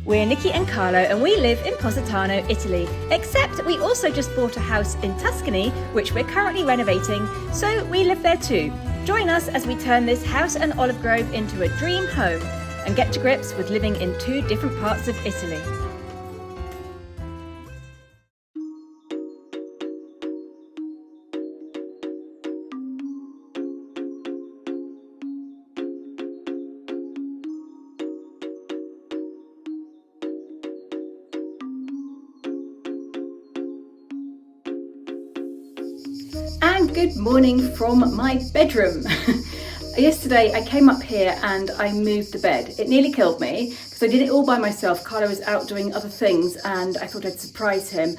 We're Nicki and Carlo and we live in Positano, Italy, except we also just bought a house in Tuscany, which we're currently renovating, so we live there too. Join us as we turn this house and olive grove into a dream home and get to grips with living in two different parts of Italy. And good morning from my bedroom. Yesterday I came up here and I moved the bed. It nearly killed me because I did it all by myself. Carlo was out doing other things and I thought I'd surprise him.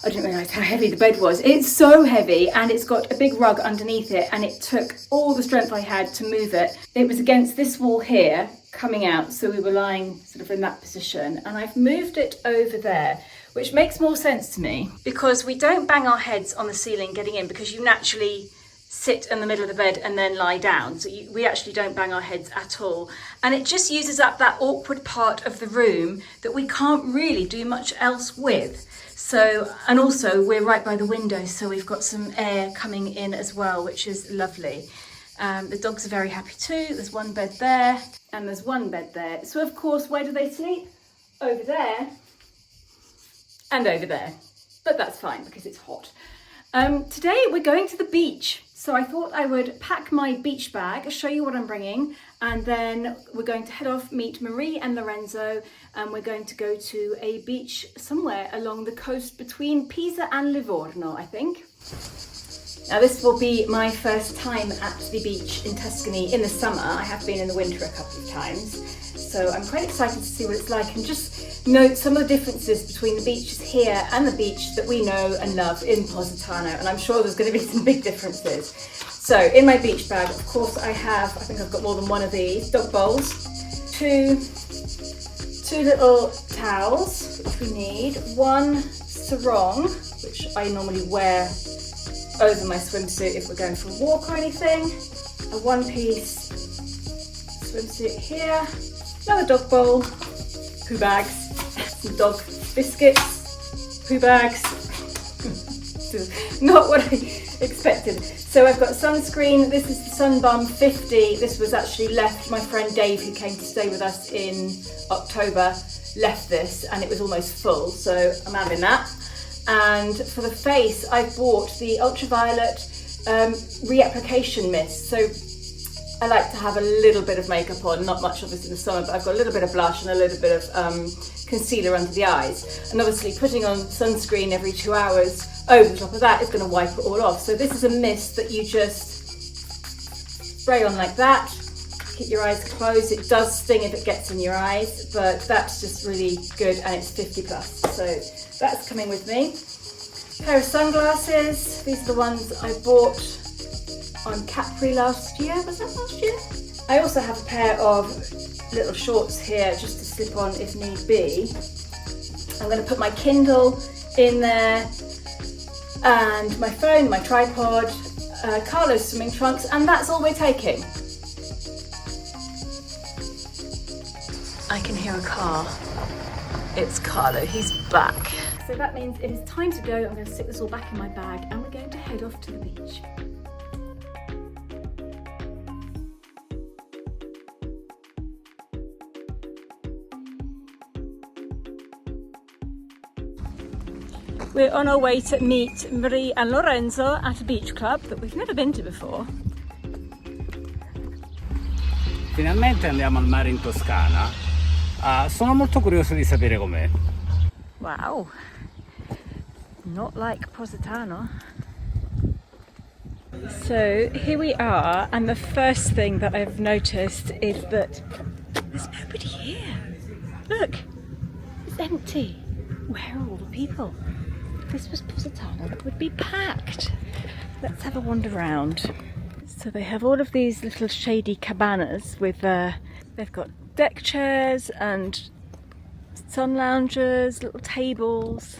I didn't realise how heavy the bed was. It's so heavy and it's got a big rug underneath it and it took all the strength I had to move it. It was against this wall here coming out, so we were lying sort of in that position, and I've moved it over there, which makes more sense to me because we don't bang our heads on the ceiling getting in, because you naturally sit in the middle of the bed and then lie down. So we actually don't bang our heads at all. And it just uses up that awkward part of the room that we can't really do much else with. So, and also we're right by the window, so we've got some air coming in as well, which is lovely. The dogs are very happy too. There's one bed there and there's one bed there. So of course, where do they sleep? Over there and over there. But that's fine because it's hot. Today we're going to the beach. So I thought I would pack my beach bag, show you what I'm bringing, and then we're going to head off, meet Marie and Lorenzo, and we're going to go to a beach somewhere along the coast between Pisa and Livorno, I think. Now this will be my first time at the beach in Tuscany in the summer. I have been in the winter a couple of times. So I'm quite excited to see what it's like and just note some of the differences between the beaches here and the beach that we know and love in Positano. And I'm sure there's going to be some big differences. So in my beach bag, of course, I think I've got more than one of these dog bowls, two little towels, which we need, one sarong, which I normally wear over my swimsuit if we're going for a walk or anything, a one-piece swimsuit here, another dog bowl, poo bags, some dog biscuits, poo bags. Not what I expected. So I've got sunscreen. This is the Sunbum 50. This was actually left, my friend Dave, who came to stay with us in October, left this and it was almost full, so I'm having that. And for the face, I bought the ultraviolet reapplication mist. So I like to have a little bit of makeup on, not much obviously in the summer, but I've got a little bit of blush and a little bit of concealer under the eyes. And obviously putting on sunscreen every 2 hours over the top of that is going to wipe it all off. So this is a mist that you just spray on like that, keep your eyes closed. It does sting if it gets in your eyes, but that's just really good and it's 50 plus. So that's coming with me. A pair of sunglasses. These are the ones I bought on Capri last year. Was that last year? I also have a pair of little shorts here just to slip on if need be. I'm going to put my Kindle in there and my phone, my tripod, Carlo's swimming trunks, and that's all we're taking. I can hear a car. It's Carlo, he's back. So that means it is time to go. I'm going to stick this all back in my bag and we're going to head off to the beach. We're on our way to meet Marie and Lorenzo at a beach club that we've never been to before. Finalmente andiamo al mare in Toscana. Sono molto curioso di sapere com'è. Wow, not like Positano. So here we are, and the first thing that I've noticed is that there's nobody here. Look, it's empty. Where are all the people? If this was Positano, it would be packed. Let's have a wander around. So they have all of these little shady cabanas with, they've got deck chairs and sun loungers, little tables,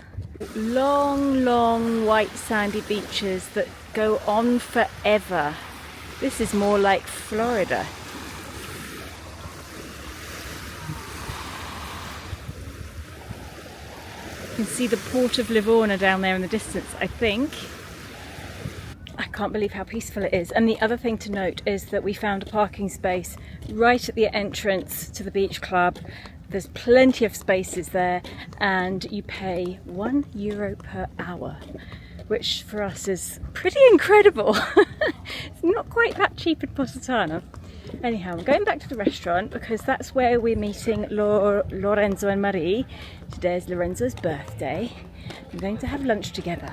long white sandy beaches that go on forever. This is more like Florida. can see the port of Livorno down there in the distance, I think. I can't believe how peaceful it is. And the other thing to note is that we found a parking space right at the entrance to the beach club. There's plenty of spaces there, and you pay €1 per hour, which for us is pretty incredible. It's not quite that cheap in Positano. Anyhow, I'm going back to the restaurant because that's where we're meeting Lorenzo and Marie. Today is Lorenzo's birthday. I'm going to have lunch together.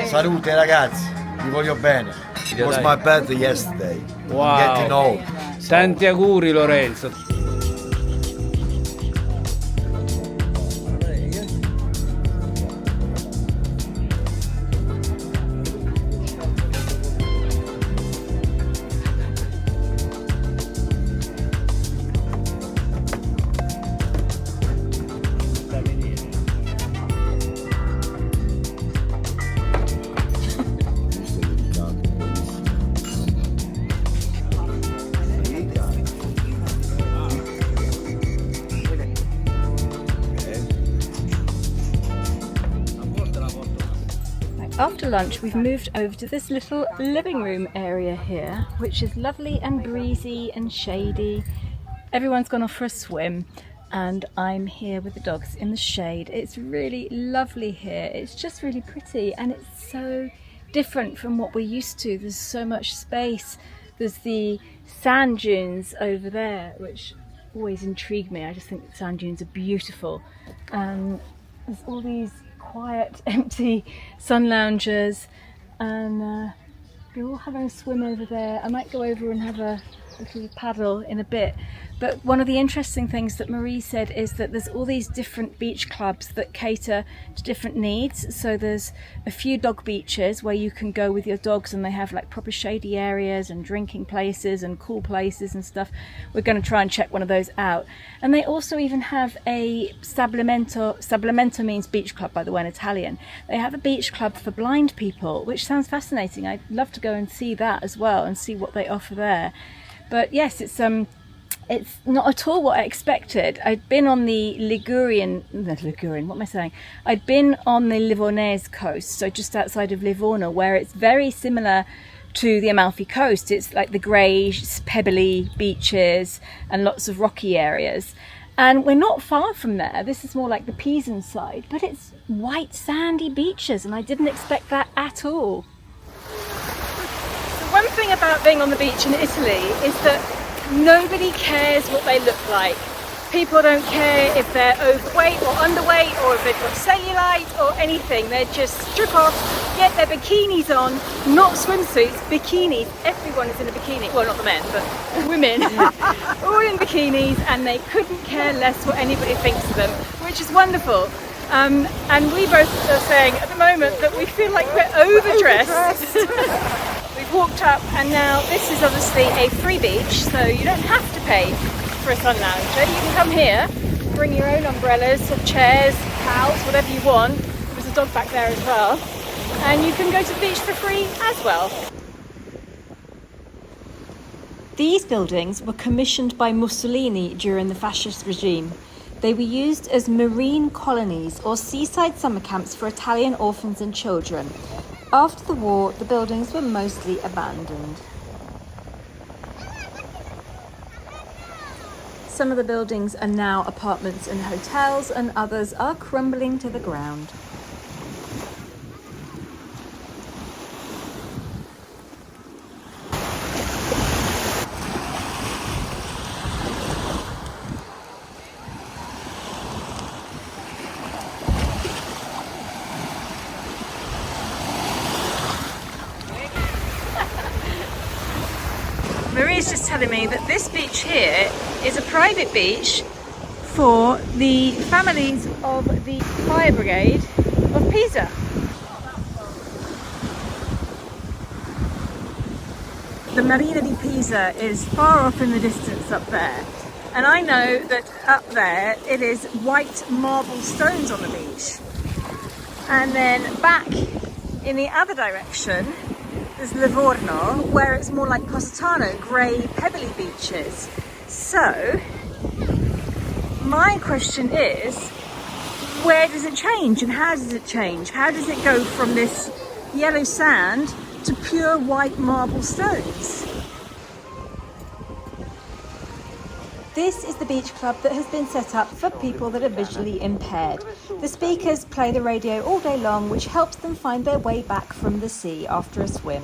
Salute ragazzi, vi voglio bene. It was my birthday yesterday. Wow. I'm getting old. Tanti auguri Lorenzo. After lunch, we've moved over to this little living room area here, which is lovely and breezy and shady. Everyone's gone off for a swim, and I'm here with the dogs in the shade. It's really lovely here. It's just really pretty, and it's so different from what we're used to. There's so much space. There's the sand dunes over there, which always intrigue me. I just think that sand dunes are beautiful. And there's all these quiet, empty sun loungers, and we're all having a swim over there. I might go over and have a little paddle in a bit. But one of the interesting things that Marie said is that there's all these different beach clubs that cater to different needs. So there's a few dog beaches where you can go with your dogs, and they have like proper shady areas and drinking places and cool places and stuff. We're going to try and check one of those out. And they also even have a stabilimento means beach club, by the way, in Italian. They have a beach club for blind people, which sounds fascinating. I'd love to go and see that as well and see what they offer there. But yes, it's not at all what I expected. I'd been on the I'd been on the Livornese coast, so just outside of Livorno, where it's very similar to the Amalfi Coast. It's like the grey, pebbly beaches and lots of rocky areas. And we're not far from there. This is more like the Pisan side, but it's white sandy beaches, and I didn't expect that at all. One thing about being on the beach in Italy is that nobody cares what they look like. People don't care if they're overweight or underweight, or if they've got cellulite or anything. They just strip off, get their bikinis on, not swimsuits, bikinis. Everyone is in a bikini. Well, not the men, but women, all in bikinis, and they couldn't care less what anybody thinks of them, which is wonderful. And we both are saying at the moment that we feel like we're overdressed. We've walked up, and now this is obviously a free beach, so you don't have to pay for a sun lounger. You can come here, bring your own umbrellas, chairs, towels, whatever you want. There's a dog back there as well. And you can go to the beach for free as well. These buildings were commissioned by Mussolini during the fascist regime. They were used as marine colonies or seaside summer camps for Italian orphans and children. After the war, the buildings were mostly abandoned. Some of the buildings are now apartments and hotels, and others are crumbling to the ground. Marie's just telling me that this beach here is a private beach for the families of the fire brigade of Pisa. The Marina di Pisa is far off in the distance up there, and I know that up there it is white marble stones on the beach, and then back in the other direction there's Livorno, where it's more like Positano, grey, pebbly beaches. So, my question is, where does it change and how does it change? How does it go from this yellow sand to pure white marble stones? This is the beach club that has been set up for people that are visually impaired. The speakers play the radio all day long, which helps them find their way back from the sea after a swim.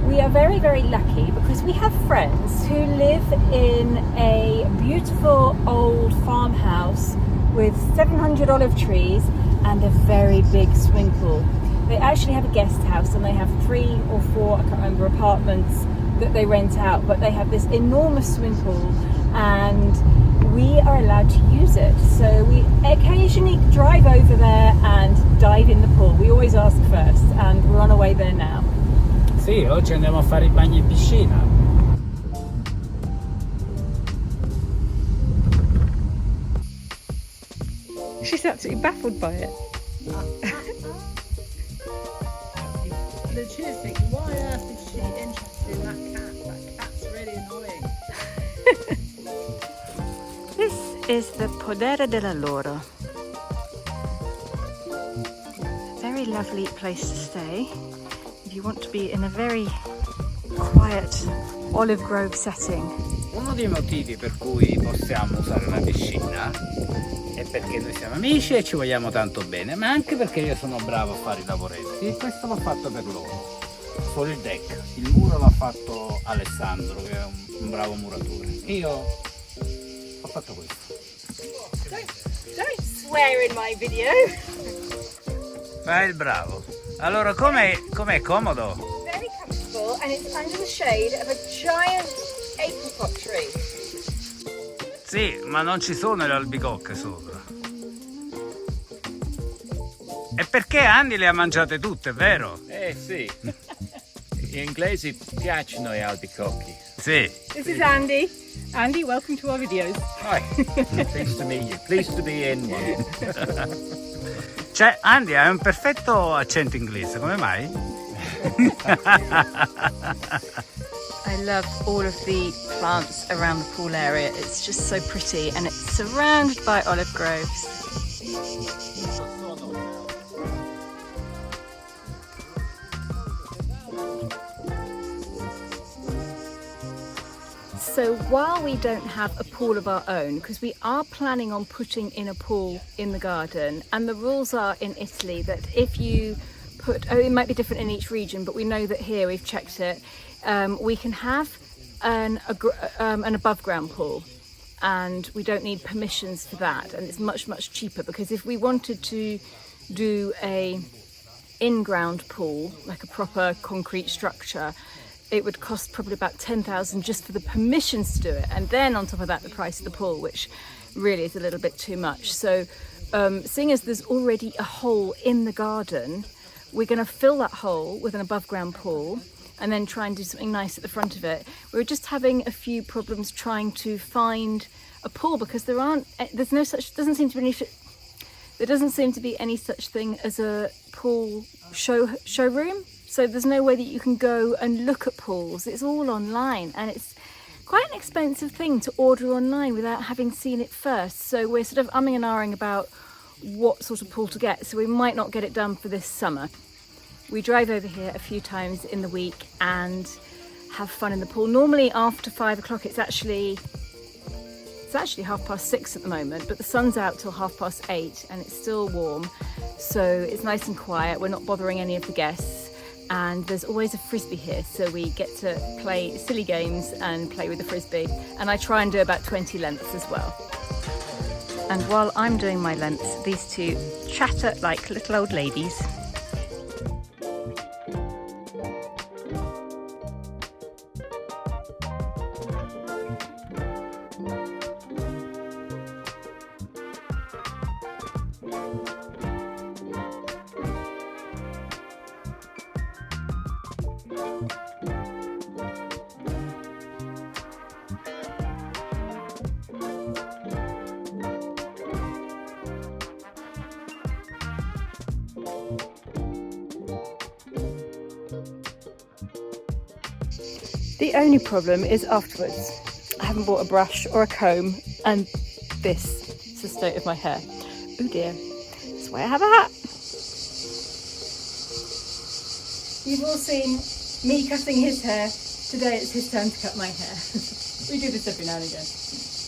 We are very, very lucky because we have friends who live in a beautiful old farmhouse with 700 olive trees and a very big swimming pool. They actually have a guest house and they have 3 or 4, I can't remember, apartments that they rent out, but they have this enormous swimming pool and we are allowed to use it. So we occasionally drive over there and dive in the pool. We always ask first and we're on our way there now. Sì, oggi andiamo a fare i bagni in piscina. She's absolutely baffled by it. Legit, why on earth is she interested in that cat? That cat's really annoying. This is the Podere della Loro. Very lovely place to stay if you want to be in a very quiet olive grove setting. Uno dei motivi per cui possiamo usare una piscina è perché noi siamo amici e ci vogliamo tanto bene, ma anche perché io sono bravo a fare i lavoretti e questo l'ho fatto per loro. Solo il deck, il muro l'ha fatto Alessandro, che è un bravo muratore. Io ho fatto questo. Don't swear in my video. Fai il bravo. Allora, com'è comodo? Very comfortable and it's under the shade of a giant apricot tree. Sì, ma non ci sono le albicocche sopra. E perché Andy le ha mangiate tutte, vero? Sì. Gli inglesi piacciono gli albicocchi. Sì. This is Andy. Andy, welcome to our videos. Hi. Pleased to meet you. Pleased to be in one. Cioè, Andy, hai un perfetto accento inglese, come mai? I love all of the plants around the pool area. It's just so pretty and it's surrounded by olive groves. So while we don't have a pool of our own, because we are planning on putting in a pool in the garden, and the rules are in Italy that if you put, it might be different in each region, but we know that here we've checked it, we can have an above ground pool and we don't need permissions for that, and it's much cheaper, because if we wanted to do a in-ground pool, like a proper concrete structure, it would cost probably about 10,000 just for the permissions to do it, and then on top of that the price of the pool, which really is a little bit too much. So seeing as there's already a hole in the garden, we're going to fill that hole with an above ground pool and then try and do something nice at the front of it. We're just having a few problems trying to find a pool because there doesn't seem to be any such thing as a pool showroom. So there's no way that you can go and look at pools. It's all online, and it's quite an expensive thing to order online without having seen it first. So we're sort of umming and ahhing about what sort of pool to get. So we might not get it done for this summer. We drive over here a few times in the week and have fun in the pool. Normally after 5 o'clock, it's actually 6:30 at the moment, but the sun's out till 8:30 and it's still warm. So it's nice and quiet. We're not bothering any of the guests. And there's always a frisbee here, so we get to play silly games and play with the frisbee, and I try and do about 20 lengths as well. And while I'm doing my lengths, these two chatter like little old ladies. The only problem is afterwards. I haven't bought a brush or a comb, and this is the state of my hair. Oh dear, that's why I have a hat. You've all seen me cutting his hair. Today it's his turn to cut my hair. We do this every now and again.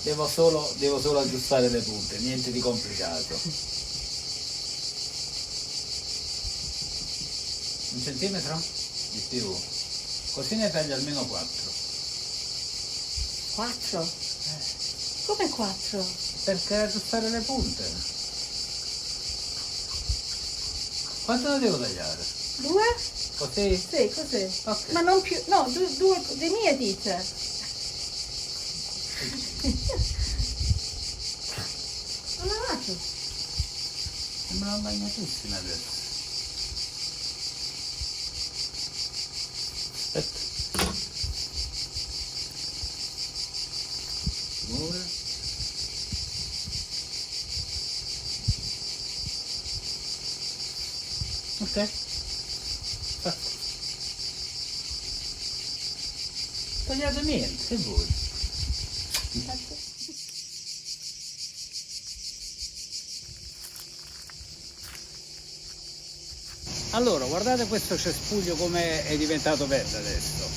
Devo solo aggiustare le punte, niente di complicato. Un centimetro? Di più. Così ne taglio almeno 4. 4? Come 4? Per aggiustare le punte. Quanto ne devo tagliare? 2? Così? Sì, così. Ok. Ma non più, no, due le mie dita. Ho lavato. Sembrano bagnatissime adesso. Aspetta. Muore. Ok. Fatto. Tagliato niente, che vuoi? Allora, guardate questo cespuglio come è diventato verde adesso.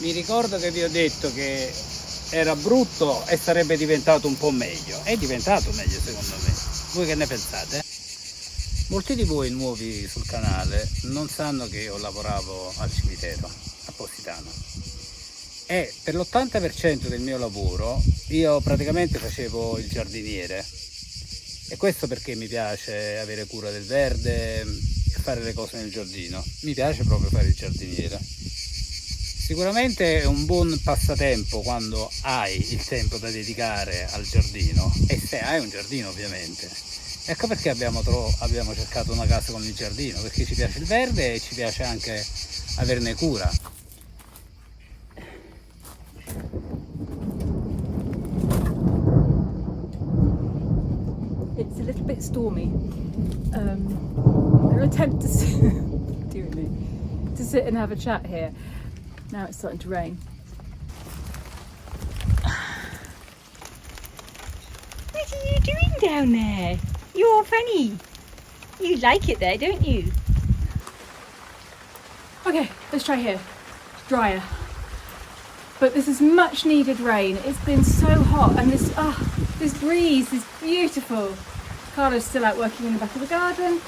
Mi ricordo che vi ho detto che era brutto e sarebbe diventato un po' meglio. È diventato meglio secondo me. Voi che ne pensate? Molti di voi nuovi sul canale non sanno che io lavoravo al cimitero a Positano e per l'80% del mio lavoro io praticamente facevo il giardiniere, e questo perché mi piace avere cura del verde e fare le cose nel giardino. Mi piace proprio fare il giardiniere. Sicuramente è un buon passatempo quando hai il tempo da dedicare al giardino, e se hai un giardino ovviamente. Ecco perché abbiamo cercato una casa con il giardino, perché ci piace il verde e ci piace anche averne cura. It's a little bit stormy. I'm going to attempt to sit and have a chat here. Now it's starting to rain. What are you doing down there? You're funny. You like it there, don't you? Okay, let's try here. It's drier. But this is much needed rain. It's been so hot, and this breeze is beautiful. Carlo's still out working in the back of the garden.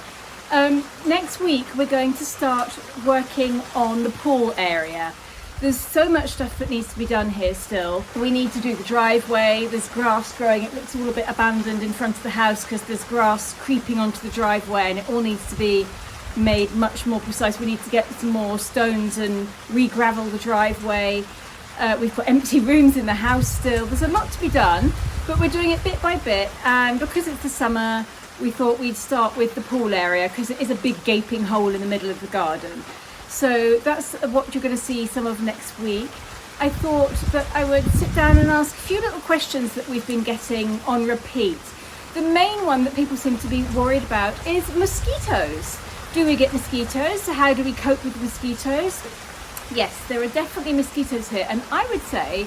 Next week we're going to start working on the pool area. There's so much stuff that needs to be done here still. We need to do the driveway. There's grass growing. It looks all a bit abandoned in front of the house because there's grass creeping onto the driveway, and it all needs to be made much more precise. We need to get some more stones and re-gravel the driveway. We've got empty rooms in the house still. There's a lot to be done, but we're doing it bit by bit, and because it's the summer, we thought we'd start with the pool area because it is a big gaping hole in the middle of the garden. So that's what you're going to see some of next week. I thought that I would sit down and ask a few little questions that we've been getting on repeat. The main one that people seem to be worried about is mosquitoes. Do we get mosquitoes? How do we cope with mosquitoes? Yes, there are definitely mosquitoes here, and I would say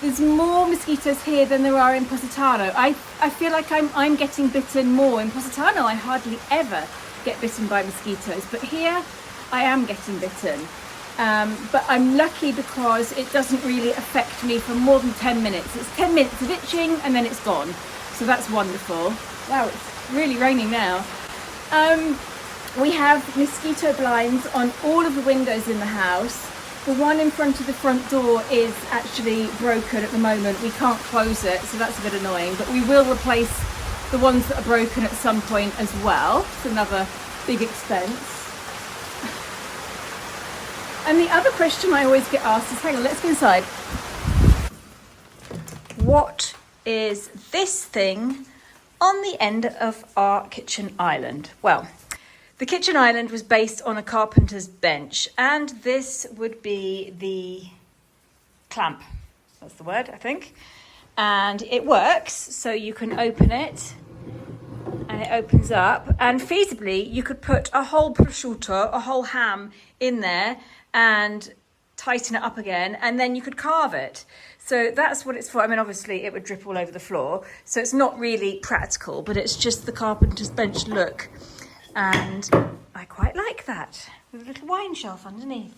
there's more mosquitoes here than there are in Positano. I feel like I'm getting bitten more. In Positano, I hardly ever get bitten by mosquitoes, but here I am getting bitten. But I'm lucky because it doesn't really affect me for more than 10 minutes. It's 10 minutes of itching and then it's gone. So that's wonderful. Wow, it's really raining now. We have mosquito blinds on all of the windows in the house. The one in front of the front door is actually broken at the moment. We can't close it, so that's a bit annoying, but we will replace the ones that are broken at some point as well. It's another big expense. And the other question I always get asked is, hang on, let's go inside. What is this thing on the end of our kitchen island? Well, the kitchen island was based on a carpenter's bench, and this would be the clamp. That's the word, I think. And it works, so you can open it, and it opens up. And feasibly, you could put a whole prosciutto, a whole ham in there, and tighten it up again, and then you could carve it. So that's what it's for. I mean, obviously it would drip all over the floor, so it's not really practical, but it's just the carpenter's bench look. And I quite like that, with a little wine shelf underneath.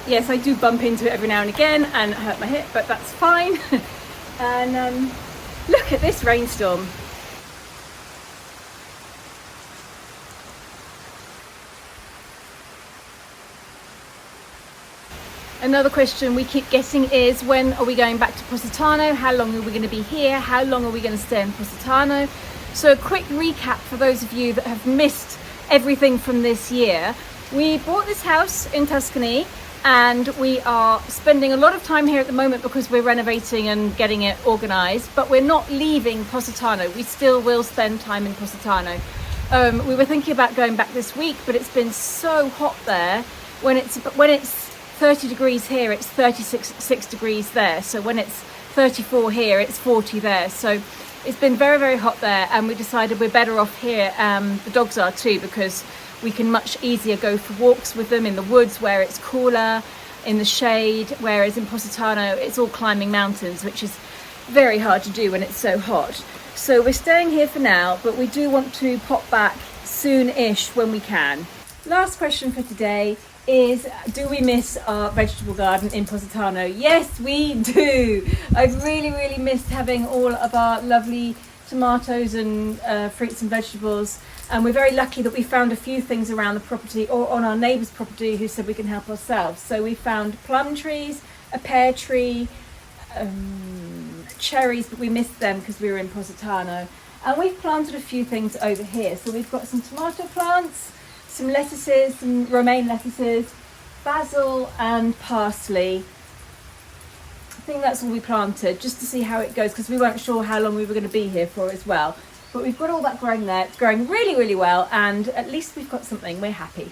Yes, I do bump into it every now and again and hurt my hip, but that's fine. And look at this rainstorm. Another question we keep getting is, when are we going back to Positano? How long are we going to be here? How long are we going to stay in Positano? So a quick recap for those of you that have missed everything from this year. We bought this house in Tuscany and we are spending a lot of time here at the moment because we're renovating and getting it organised, but we're not leaving Positano. We still will spend time in Positano. We were thinking about going back this week, but it's been so hot there. When it's 30 degrees here, it's 36 degrees there. So when it's 34 here, it's 40 there. So it's been very, very hot there, and we decided we're better off here. The dogs are too, because we can much easier go for walks with them in the woods where it's cooler, in the shade, whereas in Positano it's all climbing mountains, which is very hard to do when it's so hot. So we're staying here for now, but we do want to pop back soon-ish when we can. Last question for today is, do we miss our vegetable garden in Positano? Yes, we do. I've really, really missed having all of our lovely tomatoes and fruits and vegetables. And we're very lucky that we found a few things around the property or on our neighbour's property who said we can help ourselves. So we found plum trees, a pear tree, cherries, but we missed them because we were in Positano. And we've planted a few things over here. So we've got some tomato plants, some lettuces, some romaine lettuces, basil and parsley. I think that's all we planted, just to see how it goes, because we weren't sure how long we were going to be here for as well. But we've got all that growing there. It's growing really, really well, and at least we've got something. We're happy.